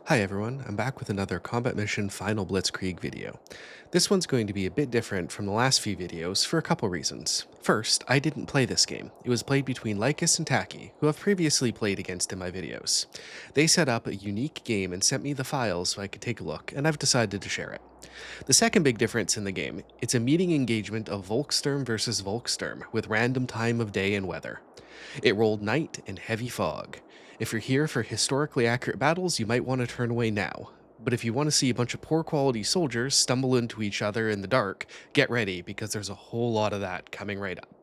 Hi everyone, I'm back with another Combat Mission Final Blitzkrieg video. This one's going to be a bit different from the last few videos for a couple reasons. First, I didn't play this game. It was played between Lykas and Taki, who I've previously played against in my videos. They set up a unique game and sent me the files so I could take a look, and I've decided to share it. The second big difference in the game, it's a meeting engagement of Volkssturm versus Volkssturm with random time of day and weather. It rolled night and heavy fog. If you're here for historically accurate battles, you might want to turn away now. But if you want to see a bunch of poor quality soldiers stumble into each other in the dark, get ready because there's a whole lot of that coming right up.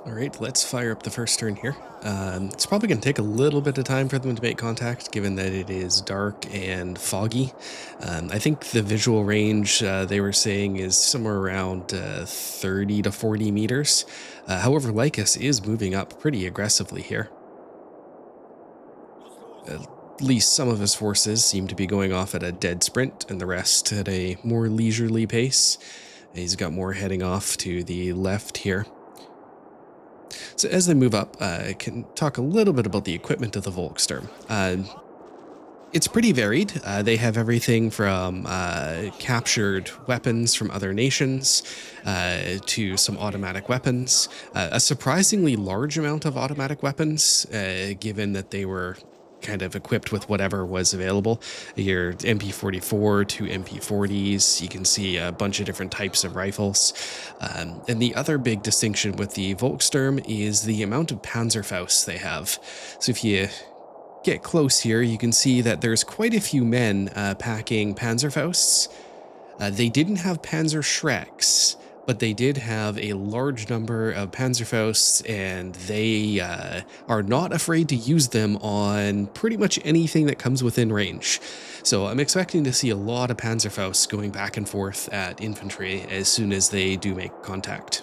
Alright, let's fire up the first turn here. It's probably going to take a little bit of time for them to make contact, given that it is dark and foggy. I think the visual range they were saying is somewhere around 30 to 40 meters. However, Lycus is moving up pretty aggressively here. At least some of his forces seem to be going off at a dead sprint, and the rest at a more leisurely pace. He's got more heading off to the left here. So as they move up, I can talk a little bit about the equipment of the Volkssturm. It's pretty varied. They have everything from captured weapons from other nations to some automatic weapons. A surprisingly large amount of automatic weapons, given that they were kind of equipped with whatever was available. Your MP44 to MP40s, you can see a bunch of different types of rifles. And the other big distinction with the Volkssturm is the amount of Panzerfausts they have. So if you get close here, you can see that there's quite a few men packing Panzerfausts. They didn't have Panzer Schrecks, but they did have a large number of Panzerfausts, and they are not afraid to use them on pretty much anything that comes within range. So I'm expecting to see a lot of Panzerfausts going back and forth at infantry as soon as they do make contact.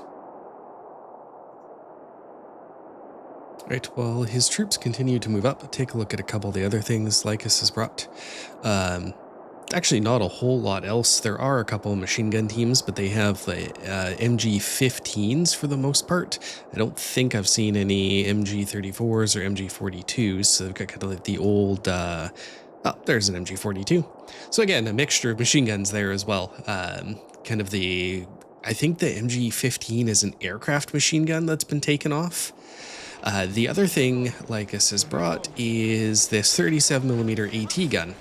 Right, well, his troops continue to move up. Take a look at a couple of the other things Lycus has brought. Um, Actually, not a whole lot else. There are a couple of machine gun teams, but they have the MG15s for the most part. I don't think I've seen any MG34s or MG42s, so they've got kind of like the old... oh, there's an MG42. So again, a mixture of machine guns there as well. Kind of the... I think the MG15 is an aircraft machine gun that's been taken off. The other thing Lycus has brought is this 37mm AT gun.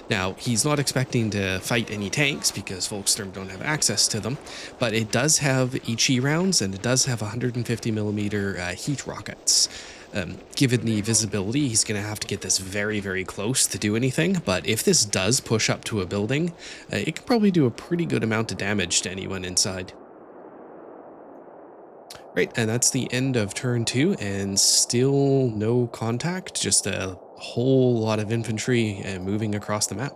Now, he's not expecting to fight any tanks because Volkssturm don't have access to them, but it does have HE rounds and it does have 150mm heat rockets. Given the visibility, he's going to have to get this very, very close to do anything, but if this does push up to a building, it can probably do a pretty good amount of damage to anyone inside. Right, and that's the end of turn 2, and still no contact, just a whole lot of infantry moving across the map.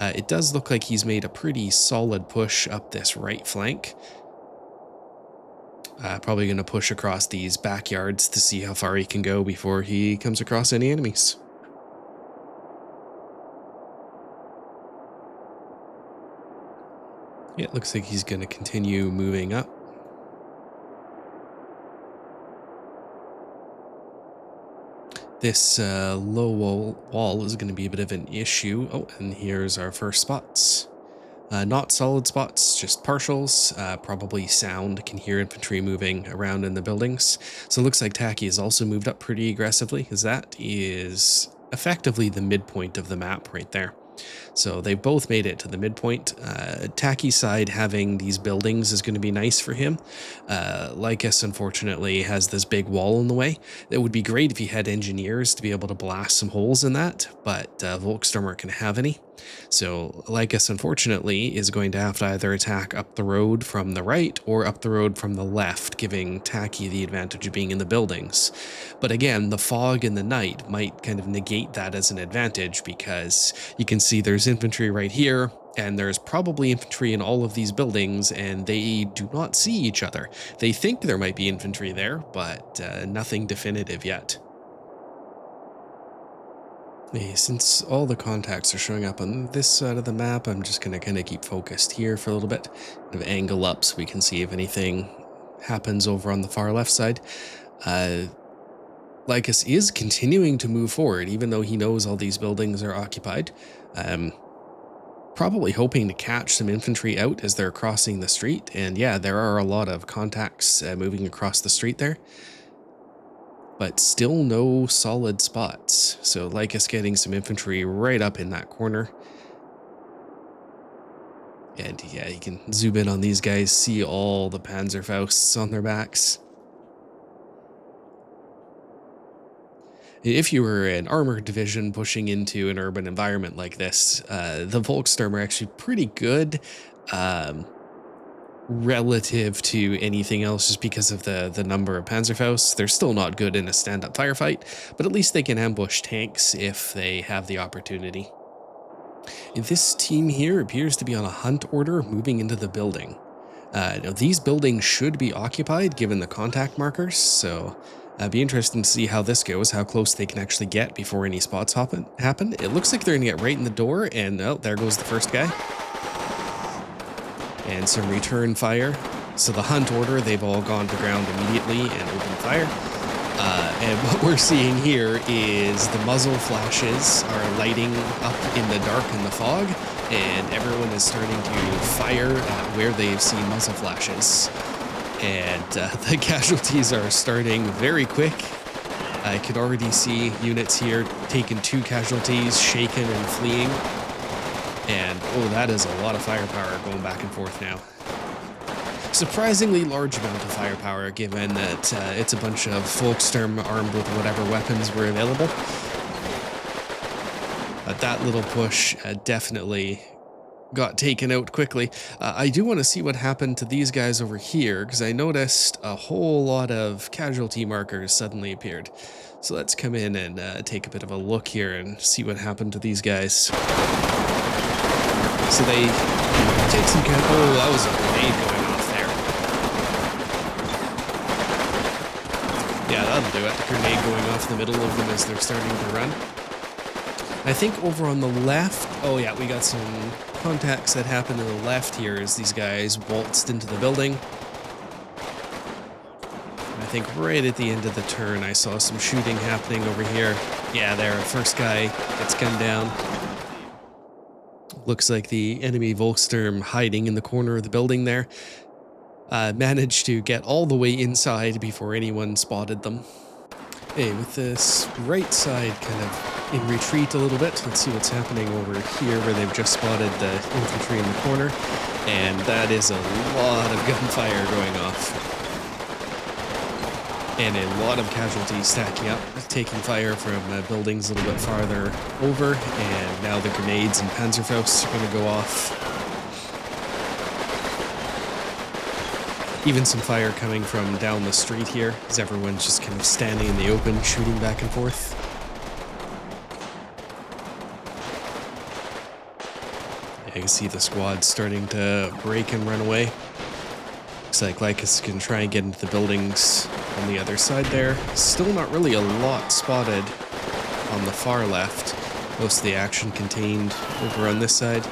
It does look like he's made a pretty solid push up this right flank. Probably going to push across these backyards to see how far he can go before he comes across any enemies. Yeah, it looks like he's going to continue moving up. This low wall is going to be a bit of an issue. Oh, and here's our first spots. Not solid spots, just partials. Probably sound, can hear infantry moving around in the buildings. So it looks like Taki has also moved up pretty aggressively, because that is effectively the midpoint of the map right there. So they both made it to the midpoint. Taki's side having these buildings is going to be nice for him. Lycus, unfortunately, has this big wall in the way. It would be great if he had engineers to be able to blast some holes in that, but Volkssturm aren't going to have any. So Lycus, unfortunately, is going to have to either attack up the road from the right or up the road from the left, giving Taki the advantage of being in the buildings. But again, the fog in the night might kind of negate that as an advantage, because you can see there's infantry right here, and there's probably infantry in all of these buildings, and they do not see each other. They think there might be infantry there, but nothing definitive yet. Since all the contacts are showing up on this side of the map, I'm just going to kind of keep focused here for a little bit, kind of angle up so we can see if anything happens over on the far left side. Lykas is continuing to move forward, even though he knows all these buildings are occupied. Probably hoping to catch some infantry out as they're crossing the street. And yeah, there are a lot of contacts moving across the street there. But still no solid spots. So Lykas getting some infantry right up in that corner. And yeah, you can zoom in on these guys, see all the Panzerfausts on their backs. If you were an armored division pushing into an urban environment like this, the Volkssturm are actually pretty good relative to anything else, just because of the number of Panzerfausts. They're still not good in a stand-up firefight, but at least they can ambush tanks if they have the opportunity. This team here appears to be on a hunt order moving into the building. Now these buildings should be occupied given the contact markers, so be interesting to see how this goes, how close they can actually get before any spots happen. It looks like they're gonna get right in the door, and oh, there goes the first guy. And some return fire. So the hunt order, they've all gone to ground immediately and opened fire. And what we're seeing here is the muzzle flashes are lighting up in the dark and the fog, and everyone is starting to fire at where they've seen muzzle flashes. And the casualties are starting very quick. I can already see units here taking 2 casualties, shaken and fleeing. And oh, that is a lot of firepower going back and forth now. Surprisingly large amount of firepower, given that it's a bunch of Volkssturm armed with whatever weapons were available. But that little push definitely got taken out quickly. I do want to see what happened to these guys over here, because I noticed a whole lot of casualty markers suddenly appeared. So let's come in and take a bit of a look here and see what happened to these guys. So they take some kind of, oh, that was a grenade going off there. Yeah, that'll do it. Grenade going off the middle of them as they're starting to run. I think over on the left, oh yeah, we got some contacts that happened to the left here as these guys waltzed into the building. I think right at the end of the turn, I saw some shooting happening over here. Yeah, there, first guy gets gunned down. Looks like the enemy Volkssturm hiding in the corner of the building there. Managed to get all the way inside before anyone spotted them. Hey, with this right side kind of in retreat a little bit, let's see what's happening over here where they've just spotted the infantry in the corner. And that is a lot of gunfire going off. And a lot of casualties stacking up, taking fire from buildings a little bit farther over, and now the grenades and Panzerfausts are going to go off. Even some fire coming from down the street here, as everyone's just kind of standing in the open, shooting back and forth. Yeah, you can see the squad starting to break and run away. Looks like Lykas can try and get into the buildings on the other side there. Still not really a lot spotted on the far left. Most of the action contained over on this side.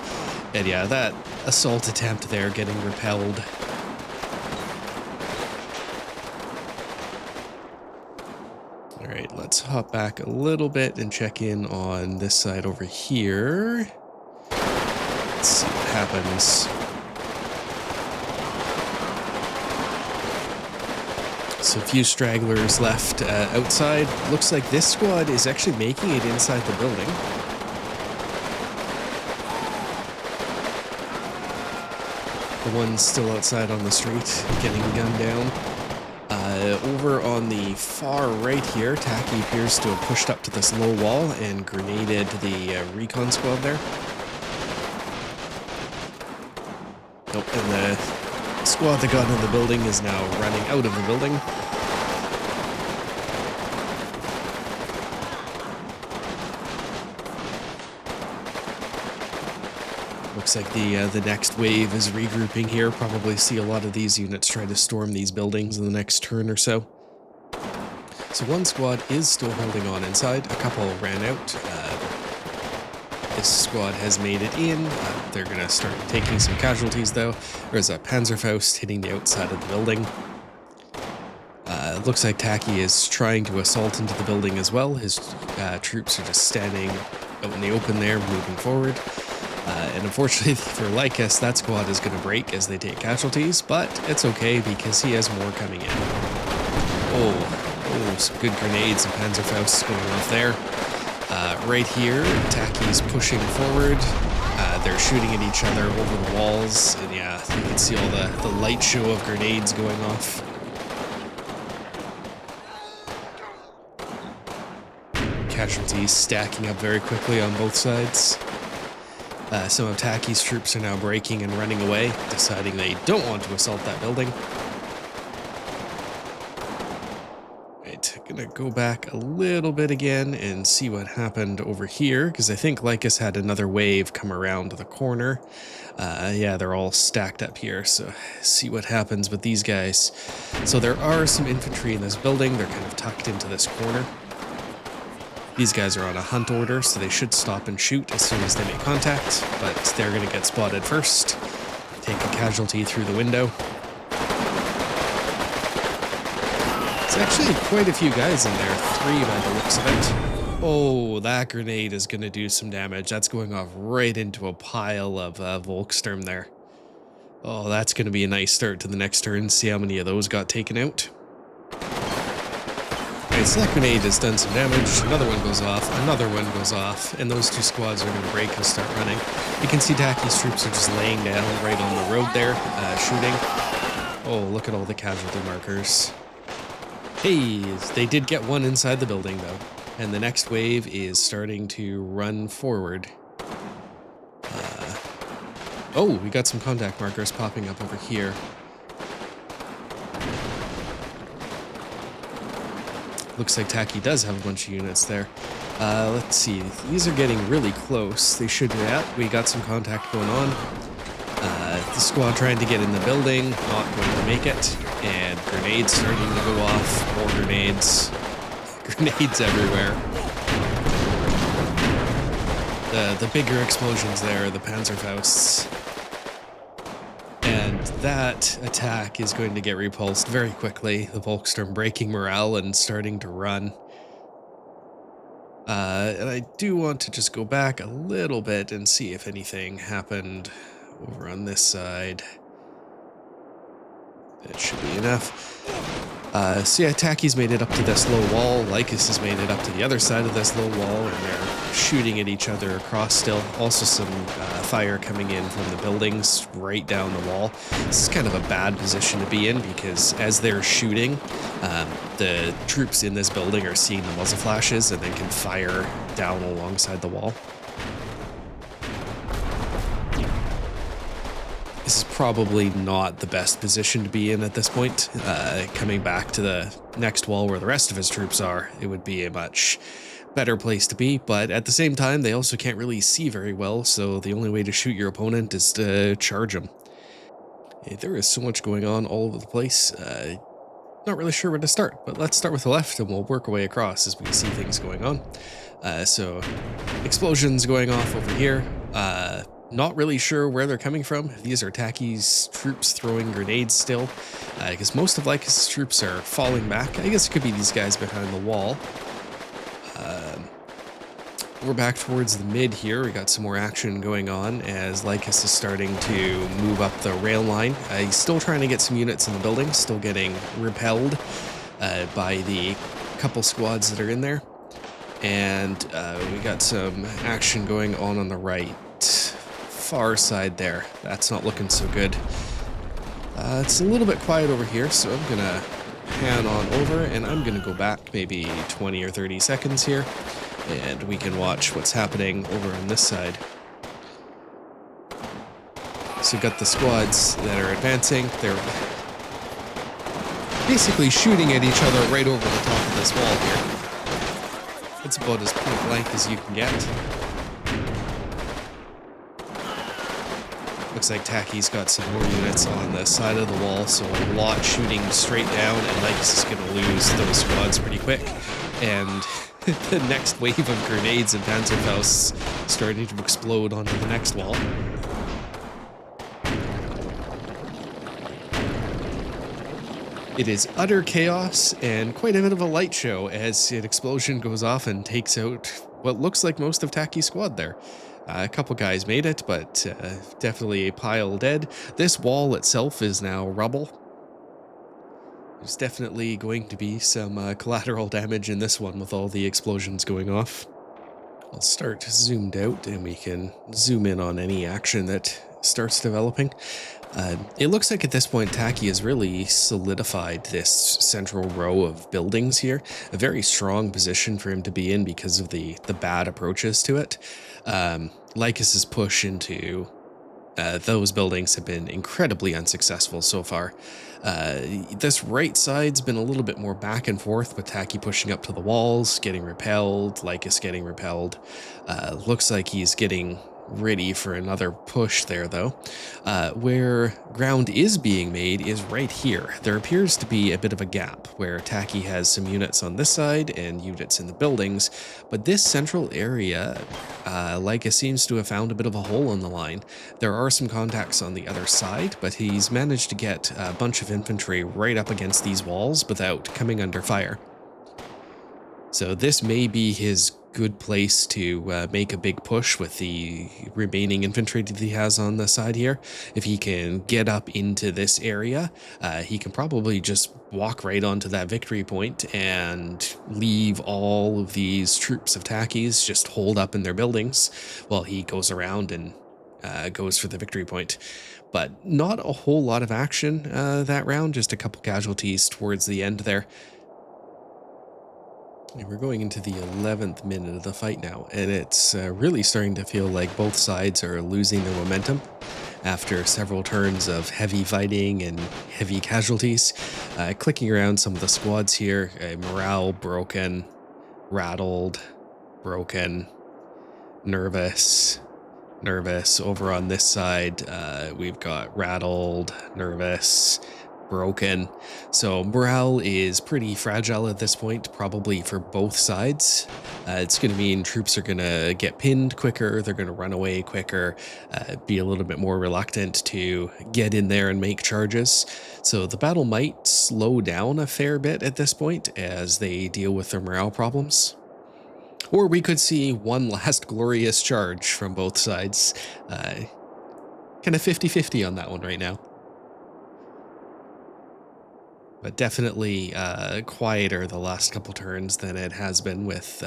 And yeah, that assault attempt there getting repelled. Alright, let's hop back a little bit and check in on this side over here. Let's see what happens. So a few stragglers left outside. Looks like this squad is actually making it inside the building. The one's still outside on the street, getting gunned down. Over on the far right here, Taki appears to have pushed up to this low wall and grenaded the recon squad there. Nope, and the squad that got in the building is now running out of the building. Looks like the next wave is regrouping here. Probably see a lot of these units try to storm these buildings in the next turn or so. So one squad is still holding on inside. A couple ran out. This squad has made it in. They're going to start taking some casualties though. There's a Panzerfaust hitting the outside of the building. Looks like Taki is trying to assault into the building as well. His troops are just standing out in the open there, moving forward. And unfortunately for Lykas, that squad is going to break as they take casualties, but it's okay because he has more coming in. Oh, some good grenades and Panzerfausts going off there. Right here, Taki's pushing forward. They're shooting at each other over the walls, and yeah, you can see all the light show of grenades going off. Casualties stacking up very quickly on both sides. Some of Taki's troops are now breaking and running away, deciding they don't want to assault that building. Right, gonna go back a little bit again and see what happened over here, because I think Lykas had another wave come around the corner. Yeah, they're all stacked up here, so see what happens with these guys. So there are some infantry in this building. They're kind of tucked into this corner. These guys are on a hunt order, so they should stop and shoot as soon as they make contact, but they're going to get spotted first. Take a casualty through the window. It's actually quite a few guys in there, 3 by the looks of it. Oh, that grenade is going to do some damage. That's going off right into a pile of Volkssturm there. Oh, that's going to be a nice start to the next turn. See how many of those got taken out. Alright, so that grenade has done some damage. Another one goes off, another one goes off, and those 2 squads are going to break and start running. You can see Taki's troops are just laying down right on the road there, shooting. Oh, look at all the casualty markers. Hey, they did get one inside the building though, and the next wave is starting to run forward. Oh, we got some contact markers popping up over here. Looks like Taki does have a bunch of units there. Let's see. These are getting really close. They should be at. We got some contact going on. The squad trying to get in the building, not going to make it. And grenades starting to go off. More grenades. Grenades everywhere. The bigger explosions there are the Panzerfausts. And that attack is going to get repulsed very quickly. The Volkssturm breaking morale and starting to run. And I do want to just go back a little bit and see if anything happened over on this side. That should be enough. So yeah, Taki's made it up to this low wall. Lykas has made it up to the other side of this low wall, and they're shooting at each other across still. Also some fire coming in from the buildings right down the wall. This is kind of a bad position to be in because as they're shooting, the troops in this building are seeing the muzzle flashes and then can fire down alongside the wall. This is probably not the best position to be in at this point. Coming back to the next wall where the rest of his troops are, it would be a much better place to be, but at the same time, they also can't really see very well, so the only way to shoot your opponent is to charge them. There is so much going on all over the place. Not really sure where to start, but let's start with the left and we'll work our way across as we see things going on. So, explosions going off over here. Not really sure where they're coming from. These are Taki's troops throwing grenades still, because most of Lykas' troops are falling back. I guess it could be these guys behind the wall. We're back towards the mid here. We got some more action going on as Lykas is starting to move up the rail line. He's still trying to get some units in the building, still getting repelled by the couple squads that are in there. And we got some action going on the right. Far side there. That's not looking so good. It's a little bit quiet over here, so I'm gonna pan on over and I'm gonna go back maybe 20 or 30 seconds here and we can watch what's happening over on this side. So you've got the squads that are advancing. They're basically shooting at each other right over the top of this wall here. It's about as point blank as you can get. Looks like Taki's got some more units on the side of the wall, so a lot shooting straight down, and Lykas is going to lose those squads pretty quick. And the next wave of grenades and Panzerfausts starting to explode onto the next wall. It is utter chaos and quite a bit of a light show as an explosion goes off and takes out what looks like most of Taki's squad there. A couple guys made it, but definitely a pile dead. This wall itself is now rubble. There's definitely going to be some collateral damage in this one with all the explosions going off. I'll start zoomed out and we can zoom in on any action that starts developing. It looks like at this point Taki has really solidified this central row of buildings here. A very strong position for him to be in because of the bad approaches to it. Lykas' push into those buildings have been incredibly unsuccessful so far. This right side's been a little bit more back and forth, with Taki pushing up to the walls, getting repelled, Lykas getting repelled. Looks like he's getting ready for another push there, though. Where ground is being made is right here. There appears to be a bit of a gap where Taki has some units on this side and units in the buildings, but this central area, Lykas seems to have found a bit of a hole in the line. There are some contacts on the other side, but he's managed to get a bunch of infantry right up against these walls without coming under fire. So this may be his good place to make a big push with the remaining infantry that he has on the side here. If he can get up into this area, he can probably just walk right onto that victory point and leave all of these troops of Taki's just holed up in their buildings while he goes around and goes for the victory point. But not a whole lot of action that round, just a couple casualties towards the end there. We're going into the 11th minute of the fight now, and it's really starting to feel like both sides are losing their momentum after several turns of heavy fighting and heavy casualties. Clicking around some of the squads here, morale broken, rattled, broken, nervous. Over on this side, we've got rattled, nervous, broken. So morale is pretty fragile at this point, probably for both sides. It's going to mean troops are going to get pinned quicker, they're going to run away quicker, be a little bit more reluctant to get in there and make charges. So the battle might slow down a fair bit at this point as they deal with their morale problems. Or we could see one last glorious charge from both sides. Kind of 50-50 on that one right now. But definitely quieter the last couple turns than it has been, with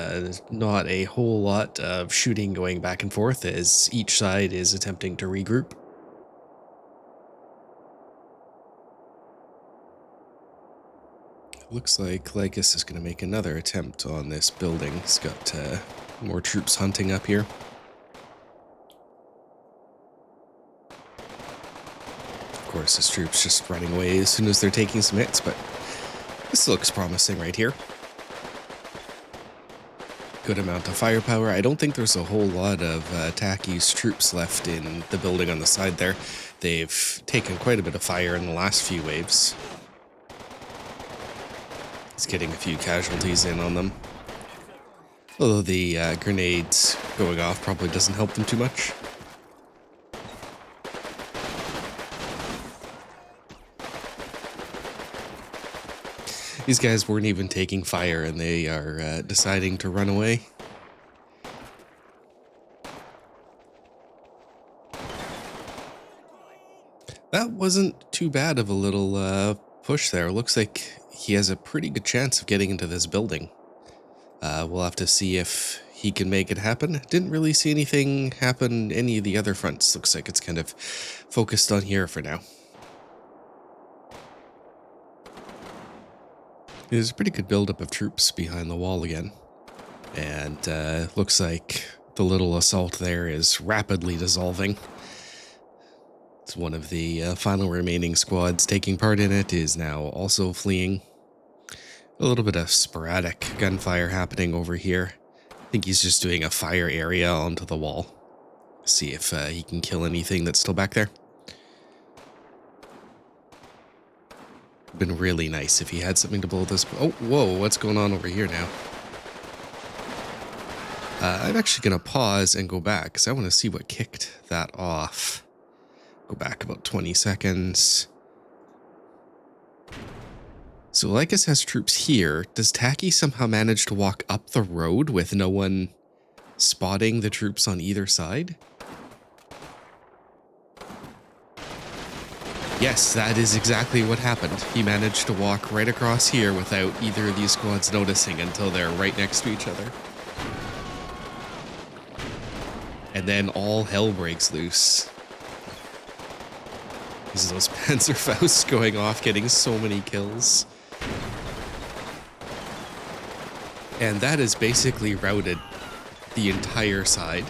not a whole lot of shooting going back and forth as each side is attempting to regroup. Looks like Lykas is going to make another attempt on this building. He's got more troops hunting up here. Of course, his troops just running away as soon as they're taking some hits, but this looks promising right here. Good amount of firepower. I don't think there's a whole lot of Taki's troops left in the building on the side there. They've taken quite a bit of fire in the last few waves. He's getting a few casualties in on them. Although the grenades going off probably doesn't help them too much. These guys weren't even taking fire and they are deciding to run away. That wasn't too bad of a little push there. Looks like he has a pretty good chance of getting into this building. We'll have to see if he can make it happen. Didn't really see anything happen any of the other fronts. Looks like it's kind of focused on here for now. There's a pretty good buildup of troops behind the wall again. And looks like the little assault there is rapidly dissolving. It's one of the final remaining squads taking part in it is now also fleeing. A little bit of sporadic gunfire happening over here. I think he's just doing a fire area onto the wall. See if he can kill anything that's still back there. Been really nice if he had something to blow this. Oh, whoa, what's going on over here now? I'm actually going to pause and go back because I want to see what kicked that off. Go back about 20 seconds. So Lykas has troops here. Does Taki somehow manage to walk up the road with no one spotting the troops on either side? Yes, that is exactly what happened. He managed to walk right across here without either of these squads noticing until they're right next to each other. And then all hell breaks loose. These are those Panzerfausts going off, getting so many kills. And that has basically routed the entire side.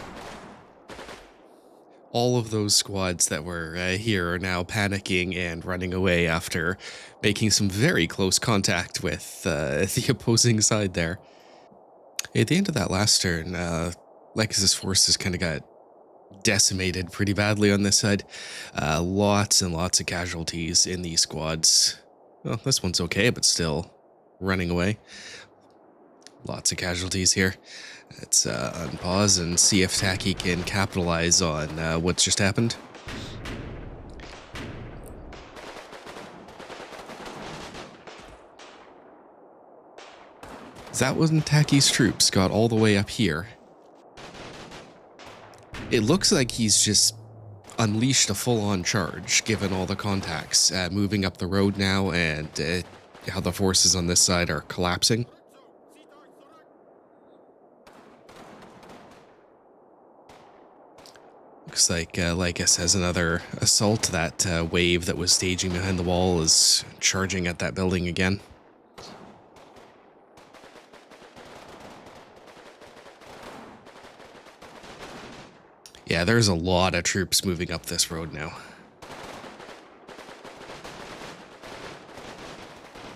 All of those squads that were here are now panicking and running away after making some very close contact with the opposing side there. At the end of that last turn, Lykas' forces kind of got decimated pretty badly on this side. Lots and lots of casualties in these squads. Well, this one's okay, but still running away. Lots of casualties here. Let's unpause and see if Taki can capitalize on what's just happened. That when Taki's troops got all the way up here. It looks like he's just unleashed a full-on charge, given all the contacts moving up the road now and how the forces on this side are collapsing. Looks like Lykas has another assault. That wave that was staging behind the wall is charging at that building again. Yeah, there's a lot of troops moving up this road now.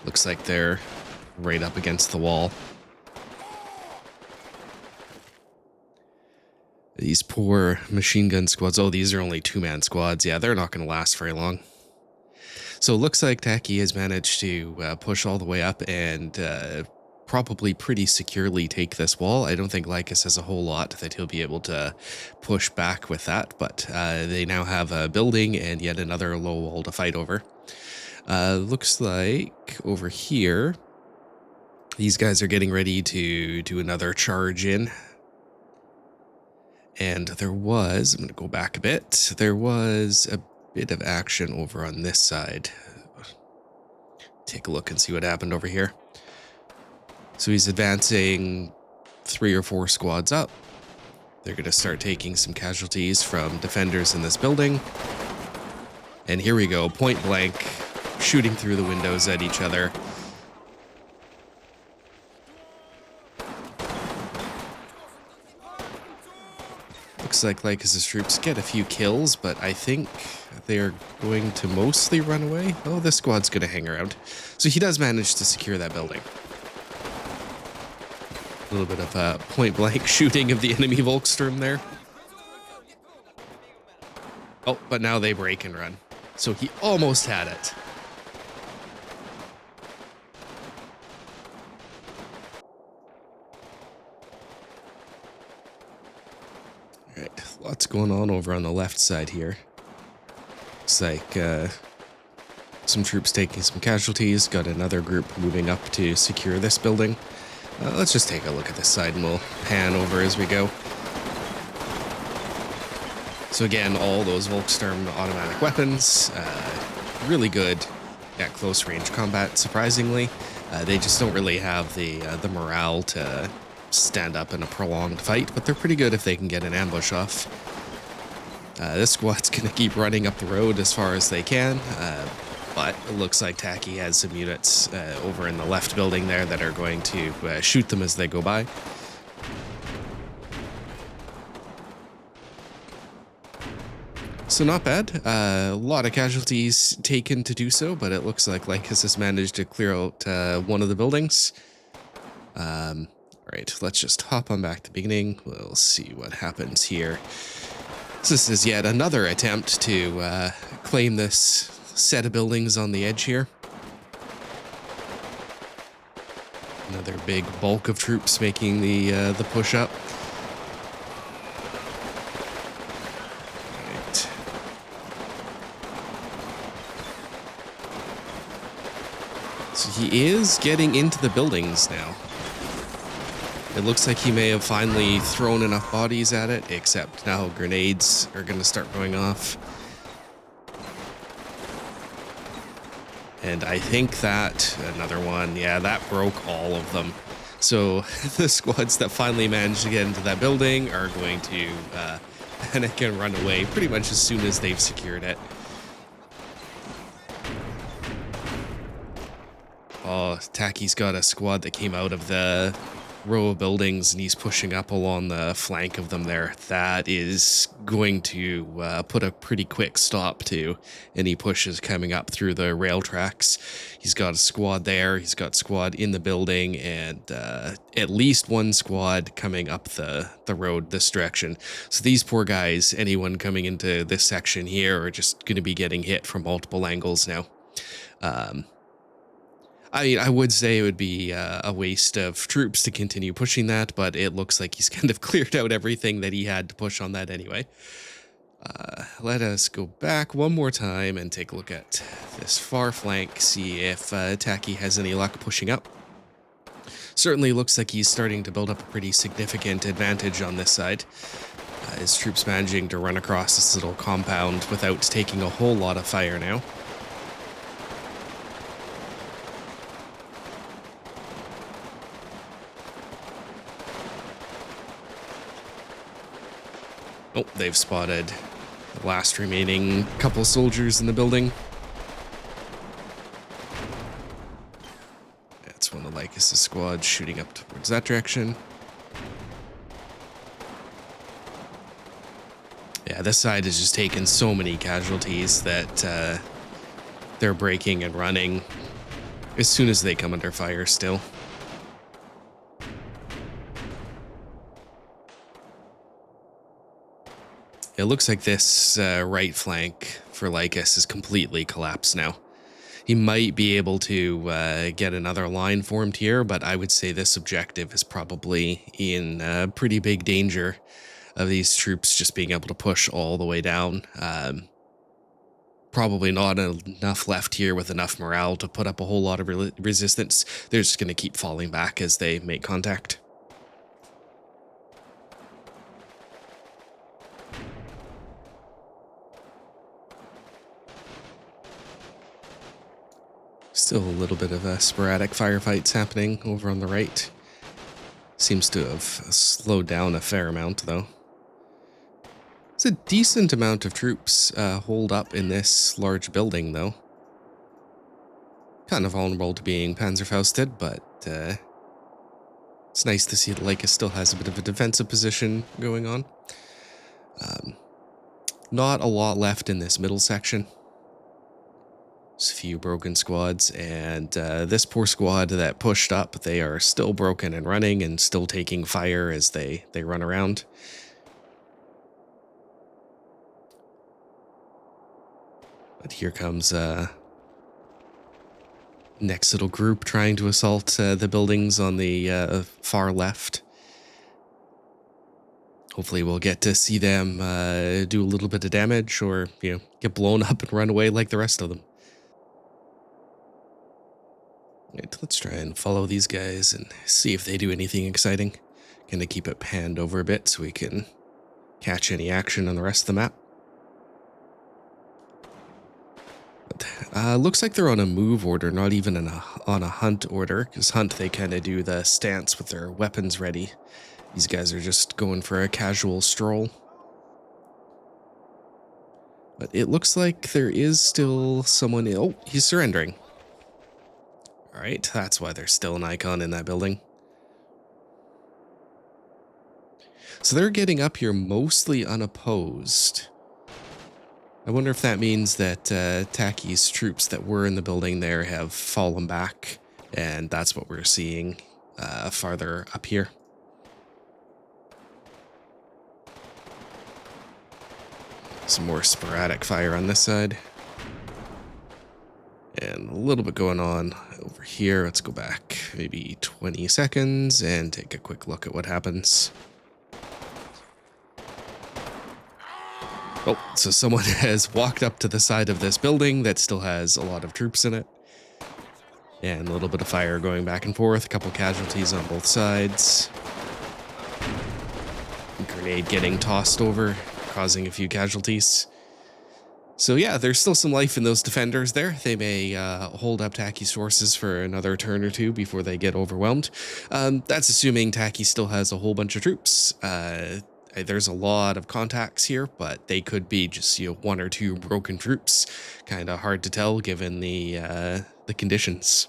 Looks like they're right up against the wall. These poor machine gun squads. Oh, these are only two-man squads. Yeah, they're not going to last very long. So it looks like Taki has managed to push all the way up and probably pretty securely take this wall. I don't think Lykas has a whole lot that he'll be able to push back with that, but they now have a building and yet another low wall to fight over. Looks like over here, these guys are getting ready to do another charge in. And there was, I'm going to go back a bit, there was a bit of action over on this side. Take a look and see what happened over here. So he's advancing 3 or 4 squads up. They're going to start taking some casualties from defenders in this building. And here we go, point blank, shooting through the windows at each other. Looks like Lykas' troops get a few kills, but I think they're going to mostly run away. Oh, this squad's going to hang around. So he does manage to secure that building. A little bit of point-blank shooting of the enemy Volkssturm there. Oh, but now they break and run. So he almost had it. Alright, lots going on over on the left side here. Looks like some troops taking some casualties. Got another group moving up to secure this building. Let's just take a look at this side and we'll pan over as we go. So again, all those Volkssturm automatic weapons, really good at close range combat, surprisingly. They just don't really have the morale to stand up in a prolonged fight, but they're pretty good if they can get an ambush off. This squad's going to keep running up the road as far as they can, but it looks like Taki has some units over in the left building there that are going to shoot them as they go by. So not bad. A lot of casualties taken to do so, but it looks like Lykas has managed to clear out one of the buildings. Alright, let's just hop on back to the beginning. We'll see what happens here. So this is yet another attempt to claim this set of buildings on the edge here. Another big bulk of troops making the push up. Right. So he is getting into the buildings now. It looks like he may have finally thrown enough bodies at it, except now grenades are going to start going off. And I think that, another one, yeah, that broke all of them. So the squads that finally managed to get into that building are going to panic and run away pretty much as soon as they've secured it. Oh, Taki's got a squad that came out of the row of buildings and he's pushing up along the flank of them there. That is going to put a pretty quick stop to any pushes coming up through the rail tracks. He's got a squad there, he's got a squad in the building, and at least one squad coming up the road this direction. So these poor guys, anyone coming into this section here, are just going to be getting hit from multiple angles now. I mean, I would say it would be a waste of troops to continue pushing that, but it looks like he's kind of cleared out everything that he had to push on that anyway. Let us go back one more time and take a look at this far flank, see if Taki has any luck pushing up. Certainly looks like he's starting to build up a pretty significant advantage on this side. His troops managing to run across this little compound without taking a whole lot of fire now. Oh, they've spotted the last remaining couple soldiers in the building. That's one of Lykas' squad shooting up towards that direction. Yeah, this side has just taken so many casualties that they're breaking and running as soon as they come under fire still. It looks like this right flank for Lykas is completely collapsed now. He might be able to get another line formed here, but I would say this objective is probably in pretty big danger of these troops just being able to push all the way down. Probably not enough left here with enough morale to put up a whole lot of resistance. They're just going to keep falling back as they make contact. Still a little bit of sporadic firefights happening over on the right. Seems to have slowed down a fair amount, though. It's a decent amount of troops holed up in this large building, though. Kind of vulnerable to being panzerfausted, but it's nice to see that Lykas still has a bit of a defensive position going on. Not a lot left in this middle section. There's a few broken squads, and this poor squad that pushed up, they are still broken and running and still taking fire as they run around. But here comes next little group trying to assault the buildings on the far left. Hopefully we'll get to see them do a little bit of damage or, get blown up and run away like the rest of them. Right, let's try and follow these guys and see if they do anything exciting. Gonna keep it panned over a bit so we can catch any action on the rest of the map. But, looks like they're on a move order, not even on a hunt order, because hunt they kind of do the stance with their weapons ready. These guys are just going for a casual stroll. But it looks like there is still someone. Oh, he's surrendering. Alright, that's why there's still an icon in that building. So they're getting up here mostly unopposed. I wonder if that means that Taki's troops that were in the building there have fallen back, and that's what we're seeing farther up here. Some more sporadic fire on this side. And a little bit going on over here. Let's go back maybe 20 seconds and take a quick look at what happens. Oh, so someone has walked up to the side of this building that still has a lot of troops in it. And a little bit of fire going back and forth, a couple casualties on both sides. Grenade getting tossed over, causing a few casualties. So yeah, there's still some life in those defenders there. They may hold up Taki's forces for another turn or two before they get overwhelmed. That's assuming Taki still has a whole bunch of troops. There's a lot of contacts here, but they could be just, one or two broken troops. Kind of hard to tell given the conditions.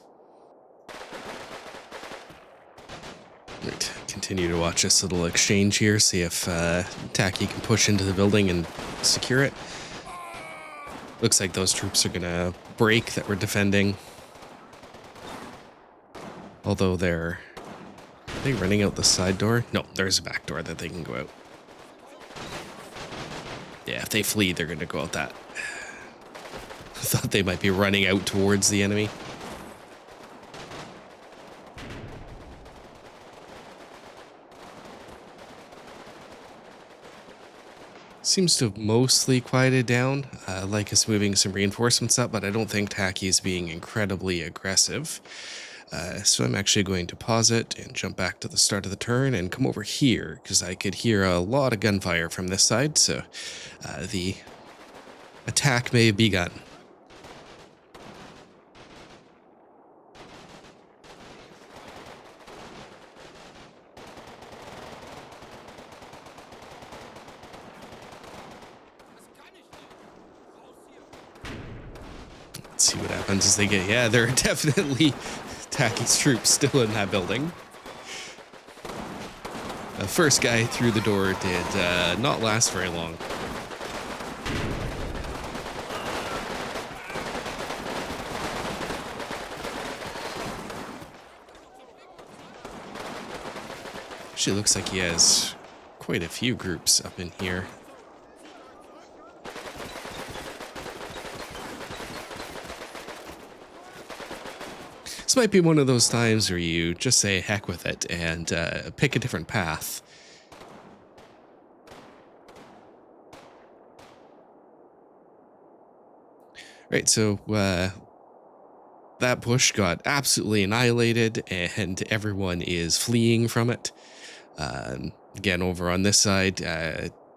Right, continue to watch this little exchange here, see if Taki can push into the building and secure it. Looks like those troops are gonna break that we're defending. Although are they running out the side door? No, there's a back door that they can go out. Yeah, if they flee, they're gonna go out that. I thought they might be running out towards the enemy. Seems to have mostly quieted down. Lykas moving some reinforcements up, but I don't think Taki is being incredibly aggressive. So I'm actually going to pause it and jump back to the start of the turn and come over here, because I could hear a lot of gunfire from this side, so the attack may have begun. See what happens as they get. Yeah, there are definitely Taki's troops still in that building. The first guy through the door did not last very long. Actually, looks like he has quite a few groups up in here. This might be one of those times where you just say heck with it and pick a different path. Right, so that push got absolutely annihilated and everyone is fleeing from it. Again, over on this side,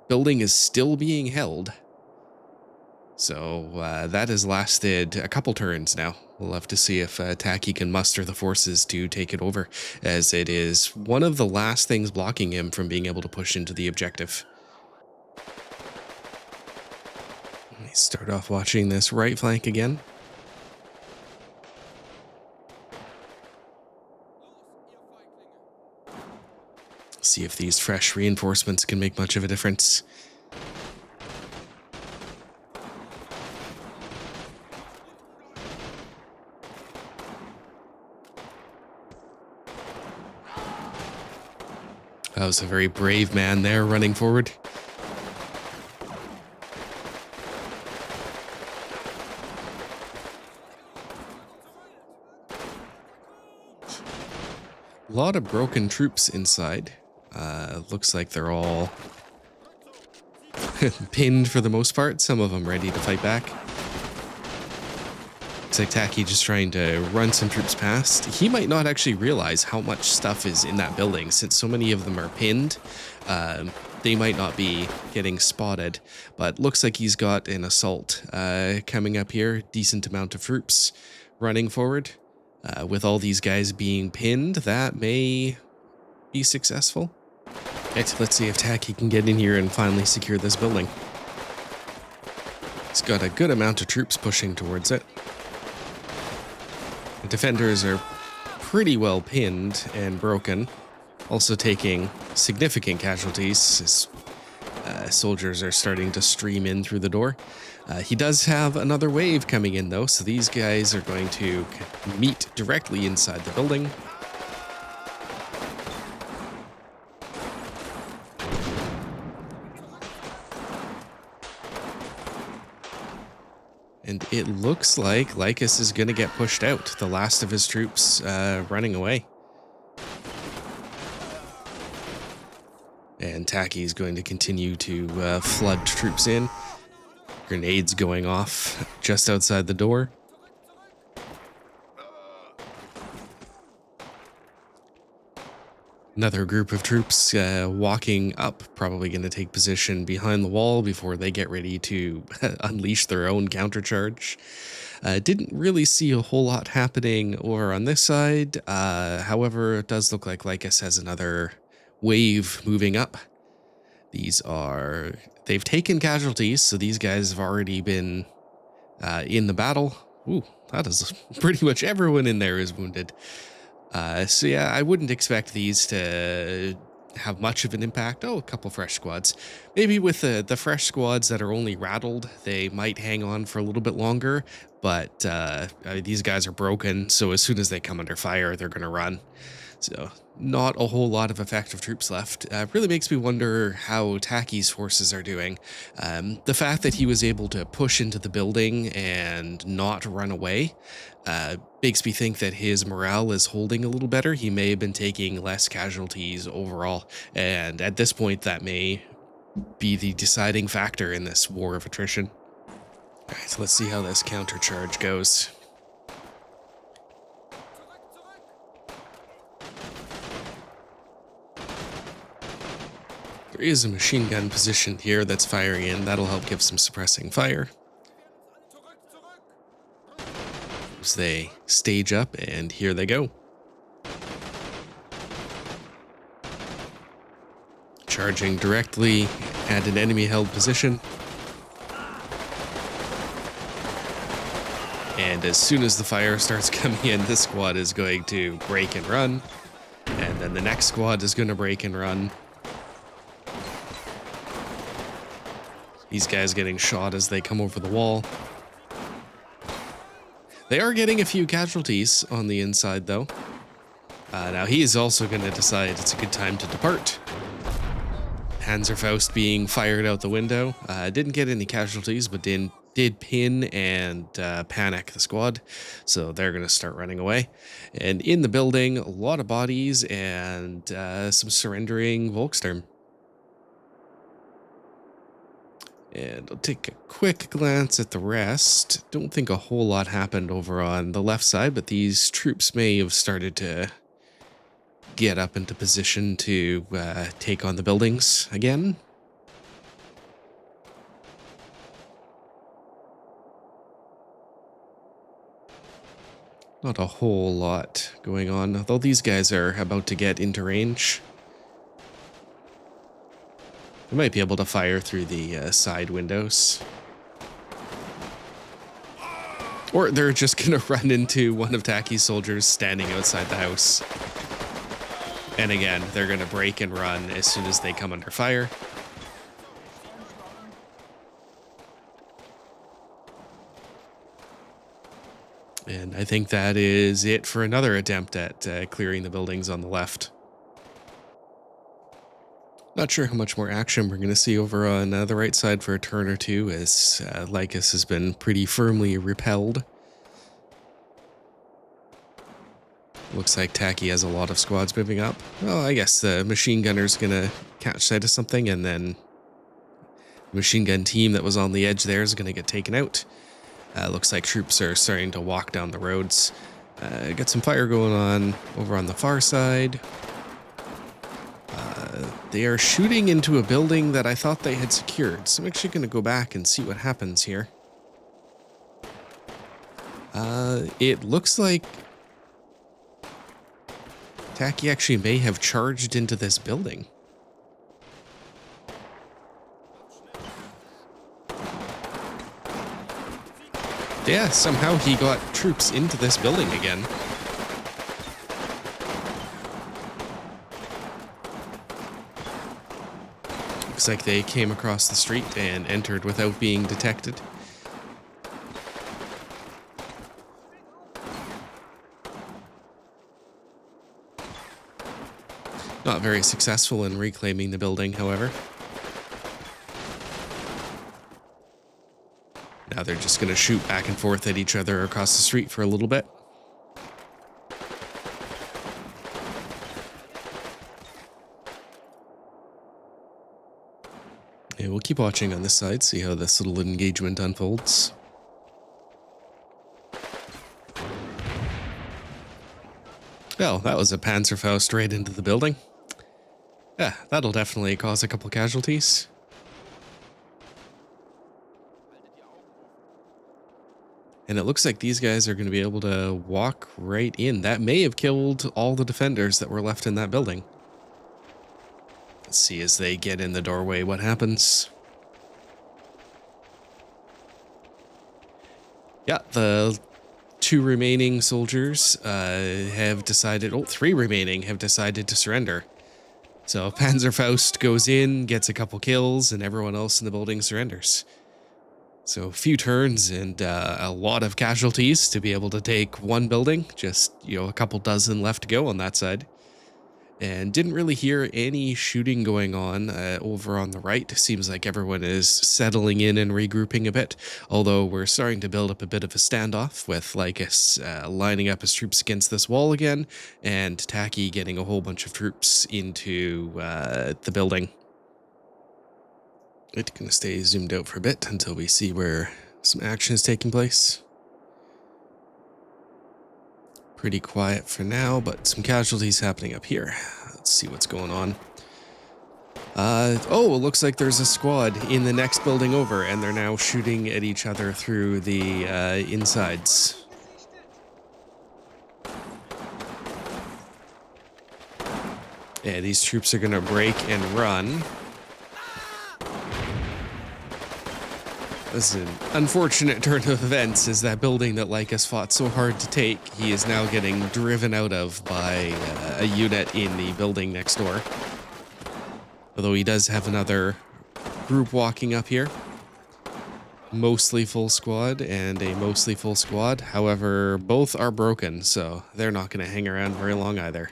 building is still being held. So that has lasted a couple turns now. We'll have to see if Taki can muster the forces to take it over, as it is one of the last things blocking him from being able to push into the objective. Let me start off watching this right flank again. See if these fresh reinforcements can make much of a difference. That was a very brave man there running forward. A lot of broken troops inside. Looks like they're all pinned for the most part. Some of them ready to fight back. Looks like Taki just trying to run some troops past. He might not actually realize how much stuff is in that building, since so many of them are pinned. They might not be getting spotted, but looks like he's got an assault coming up here. Decent amount of troops running forward. With all these guys being pinned, that may be successful. Right, let's see if Taki can get in here and finally secure this building. He's got a good amount of troops pushing towards it. The defenders are pretty well pinned and broken, also taking significant casualties as soldiers are starting to stream in through the door. He does have another wave coming in though, so these guys are going to meet directly inside the building. And it looks like Lykas is going to get pushed out, the last of his troops running away. And Taki is going to continue to flood troops in. Grenades going off just outside the door. Another group of troops walking up, probably going to take position behind the wall before they get ready to unleash their own countercharge. Didn't really see a whole lot happening over on this side. However, it does look like Lykas has another wave moving up. They've taken casualties, so these guys have already been in the battle. Ooh, that is pretty much everyone in there is wounded. So yeah, I wouldn't expect these to have much of an impact. Oh, a couple fresh squads. Maybe with the fresh squads that are only rattled, they might hang on for a little bit longer, but these guys are broken, so as soon as they come under fire, they're going to run. So not a whole lot of effective troops left. Really makes me wonder how Taki's forces are doing. The fact that he was able to push into the building and not run away makes me think that his morale is holding a little better. He may have been taking less casualties overall, and at this point that may be the deciding factor in this war of attrition. All right, so let's see how this countercharge goes. There is a machine gun position here that's firing in. That'll help give some suppressing fire. As they stage up, and here they go. Charging directly at an enemy-held position. And as soon as the fire starts coming in, this squad is going to break and run. And then the next squad is going to break and run. These guys getting shot as they come over the wall. They are getting a few casualties on the inside, though. Now he is also going to decide it's a good time to depart. Panzerfaust being fired out the window. Didn't get any casualties, but did pin and panic the squad. So they're going to start running away. And in the building, a lot of bodies and some surrendering Volkssturm. And I'll take a quick glance at the rest. Don't think a whole lot happened over on the left side, but these troops may have started to get up into position to take on the buildings again. Not a whole lot going on, although these guys are about to get into range. They might be able to fire through the side windows. Or they're just going to run into one of Taki's soldiers standing outside the house. And again, they're going to break and run as soon as they come under fire. And I think that is it for another attempt at clearing the buildings on the left. Not sure how much more action we're going to see over on the right side for a turn or two, as Lykas has been pretty firmly repelled. Looks like Taki has a lot of squads moving up. Well, I guess the machine gunner's going to catch sight of something, and then the machine gun team that was on the edge there is going to get taken out. Looks like troops are starting to walk down the roads. Got some fire going on over on the far side. They are shooting into a building that I thought they had secured, so I'm actually going to go back and see what happens here. It looks like Taki actually may have charged into this building. Yeah, somehow he got troops into this building again. Looks like they came across the street and entered without being detected. Not very successful in reclaiming the building, however. Now they're just going to shoot back and forth at each other across the street for a little bit. Yeah, we'll keep watching on this side, see how this little engagement unfolds. Well, that was a Panzerfaust right into the building. Yeah, that'll definitely cause a couple casualties. And it looks like these guys are going to be able to walk right in. That may have killed all the defenders that were left in that building. Let's see as they get in the doorway what happens. Yeah, the two remaining soldiers have decided, oh, three remaining have decided to surrender. So Panzerfaust goes in, gets a couple kills, and everyone else in the building surrenders. So a few turns and a lot of casualties to be able to take one building. Just, a couple dozen left to go on that side. And didn't really hear any shooting going on over on the right. Seems like everyone is settling in and regrouping a bit. Although we're starting to build up a bit of a standoff with Lykas lining up his troops against this wall again, and Taki getting a whole bunch of troops into the building. It's going to stay zoomed out for a bit until we see where some action is taking place. Pretty quiet for now, but some casualties happening up here. Let's see what's going on. Oh, it looks like there's a squad in the next building over, and they're now shooting at each other through the insides. Yeah, these troops are going to break and run. This is an unfortunate turn of events, as that building that Lykas fought so hard to take, he is now getting driven out of by a unit in the building next door. Although he does have another group walking up here. Mostly full squad and a mostly full squad. However, both are broken, so they're not going to hang around very long either.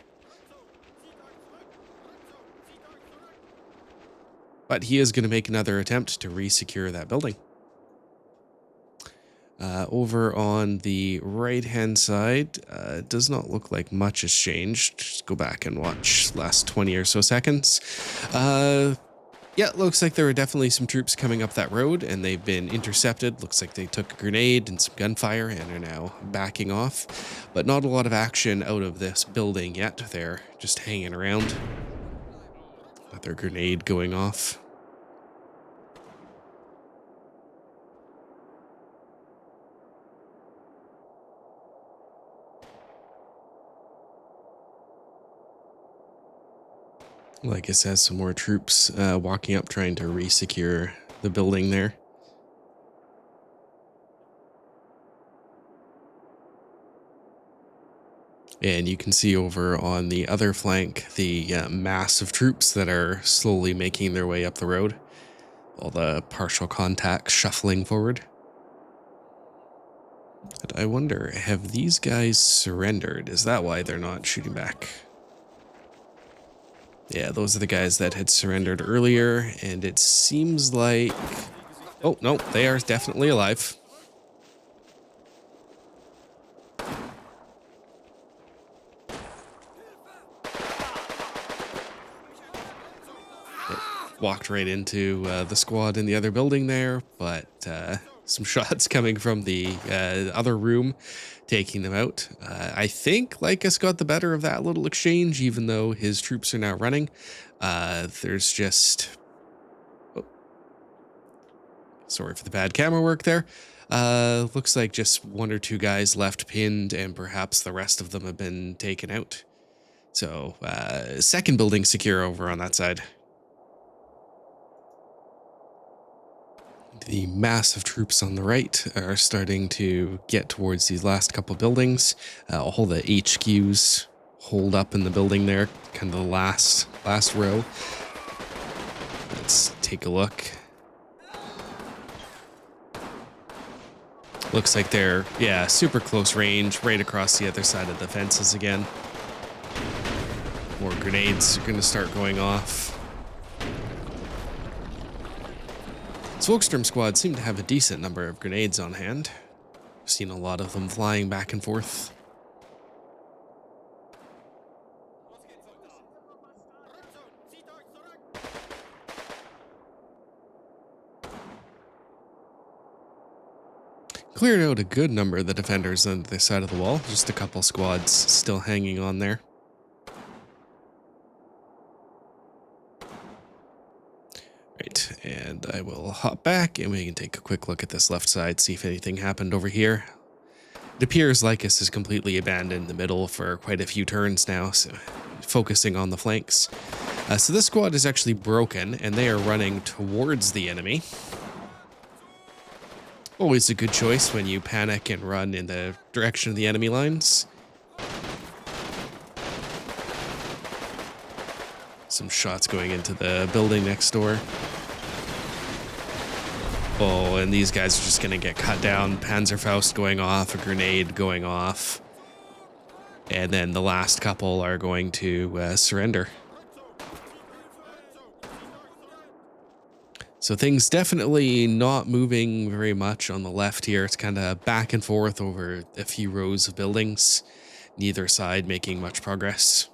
But he is going to make another attempt to re-secure that building. Over on the right-hand side, it does not look like much has changed. Just go back and watch last 20 or so seconds. Yeah, it looks like there are definitely some troops coming up that road, and they've been intercepted. Looks like they took a grenade and some gunfire and are now backing off. But not a lot of action out of this building yet. They're just hanging around. Another grenade going off. Lykas has some more troops walking up, trying to re-secure the building there. And you can see over on the other flank the mass of troops that are slowly making their way up the road. All the partial contacts shuffling forward. But I wonder, have these guys surrendered? Is that why they're not shooting back? Yeah, those are the guys that had surrendered earlier, and it seems like... Oh, no, they are definitely alive. Walked right into the squad in the other building there, but some shots coming from the other room, taking them out. I think Lykas got the better of that little exchange, even though his troops are now running. There's just... Oh. Sorry for the bad camera work there. Looks like just one or two guys left pinned, and perhaps the rest of them have been taken out. So, second building secure over on that side. The massive troops on the right are starting to get towards these last couple buildings. All the HQs hold up in the building there, kind of the last row. Let's take a look. Looks like they're, yeah, super close range, right across the other side of the fences again. More grenades are going to start going off. This Volkssturm squad seem to have a decent number of grenades on hand. I've seen a lot of them flying back and forth. Cleared out a good number of the defenders on the side of the wall. Just a couple squads still hanging on there. And I will hop back and we can take a quick look at this left side, see if anything happened over here. It appears Lykas has completely abandoned the middle for quite a few turns now, so focusing on the flanks. So this squad is actually broken and they are running towards the enemy. Always a good choice when you panic and run in the direction of the enemy lines. Some shots going into the building next door. Oh, and these guys are just going to get cut down. Panzerfaust going off, a grenade going off. And then the last couple are going to surrender. So things definitely not moving very much on the left here. It's kind of back and forth over a few rows of buildings. Neither side making much progress.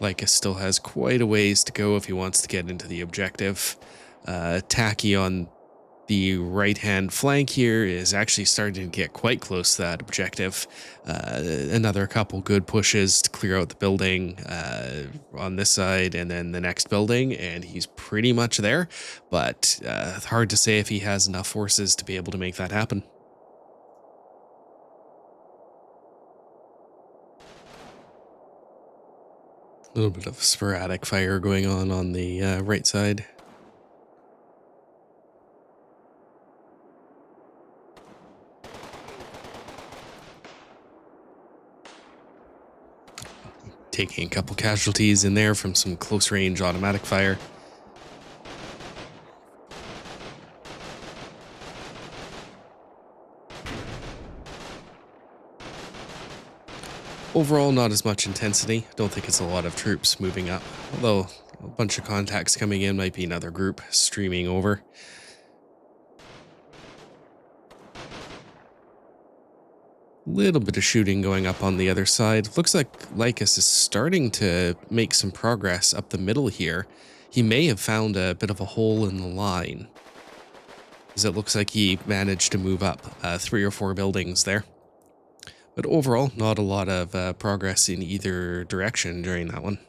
Lykas still has quite a ways to go if he wants to get into the objective. Taki on the right-hand flank here is actually starting to get quite close to that objective. Another couple good pushes to clear out the building on this side and then the next building, and he's pretty much there. But hard to say if he has enough forces to be able to make that happen. A little bit of sporadic fire going on the right side. Taking a couple casualties in there from some close range automatic fire. Overall, not as much intensity. Don't think it's a lot of troops moving up, although a bunch of contacts coming in. Might be another group streaming over. Little bit of shooting going up on the other side. Looks like Lykas is starting to make some progress up the middle here. He may have found a bit of a hole in the line, as it looks like he managed to move up 3 or 4 buildings there. But overall, not a lot of progress in either direction during that one.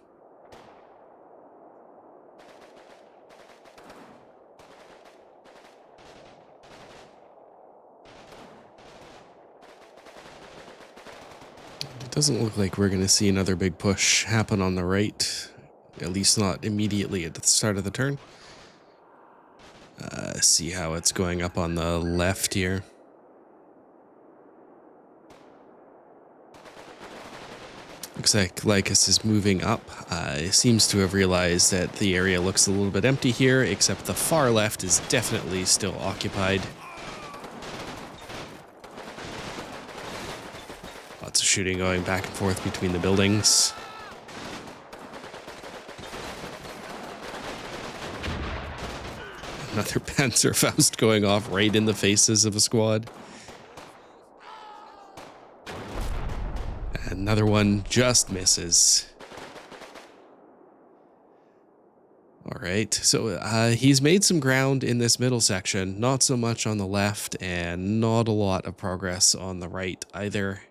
It doesn't look like we're going to see another big push happen on the right, at least not immediately at the start of the turn. See how it's going up on the left here. Looks like Lykas is moving up. He seems to have realized that the area looks a little bit empty here, except the far left is definitely still occupied. Lots of shooting going back and forth between the buildings. Another Panzerfaust going off right in the faces of a squad. Another one just misses. All right, so he's made some ground in this middle section, not so much on the left, and not a lot of progress on the right either.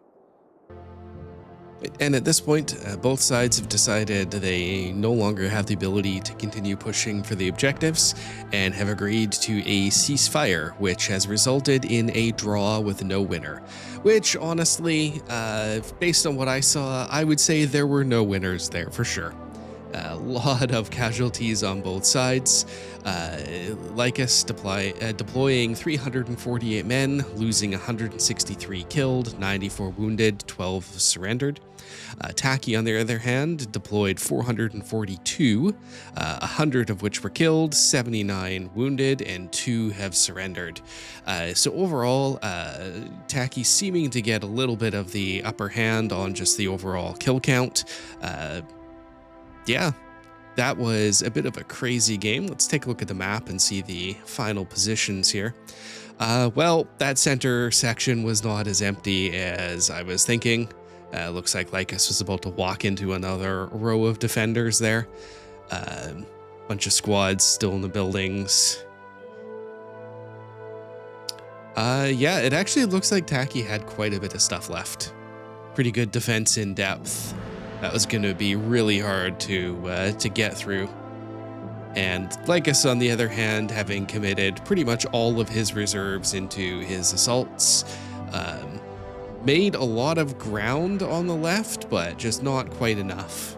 And at this point, both sides have decided they no longer have the ability to continue pushing for the objectives and have agreed to a ceasefire, which has resulted in a draw with no winner. Which, honestly, based on what I saw, I would say there were no winners there for sure. A lot of casualties on both sides. Lykas deploying 348 men, losing 163 killed, 94 wounded, 12 surrendered. Taki, on the other hand, deployed 442, 100 of which were killed, 79 wounded, and 2 have surrendered. So overall, Taki seeming to get a little bit of the upper hand on just the overall kill count. Yeah, that was a bit of a crazy game. Let's take a look at the map and see the final positions here. Well, that center section was not as empty as I was thinking. Looks like Lykas was about to walk into another row of defenders there. Bunch of squads still in the buildings. Yeah, it actually looks like Taki had quite a bit of stuff left. Pretty good defense in depth. That was going to be really hard to get through. And Lykas, on the other hand, having committed pretty much all of his reserves into his assaults, made a lot of ground on the left, but just not quite enough.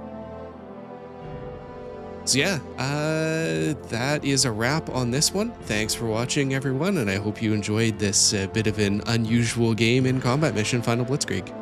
So yeah, that is a wrap on this one. Thanks for watching, everyone, and I hope you enjoyed this bit of an unusual game in Combat Mission Final Blitzkrieg.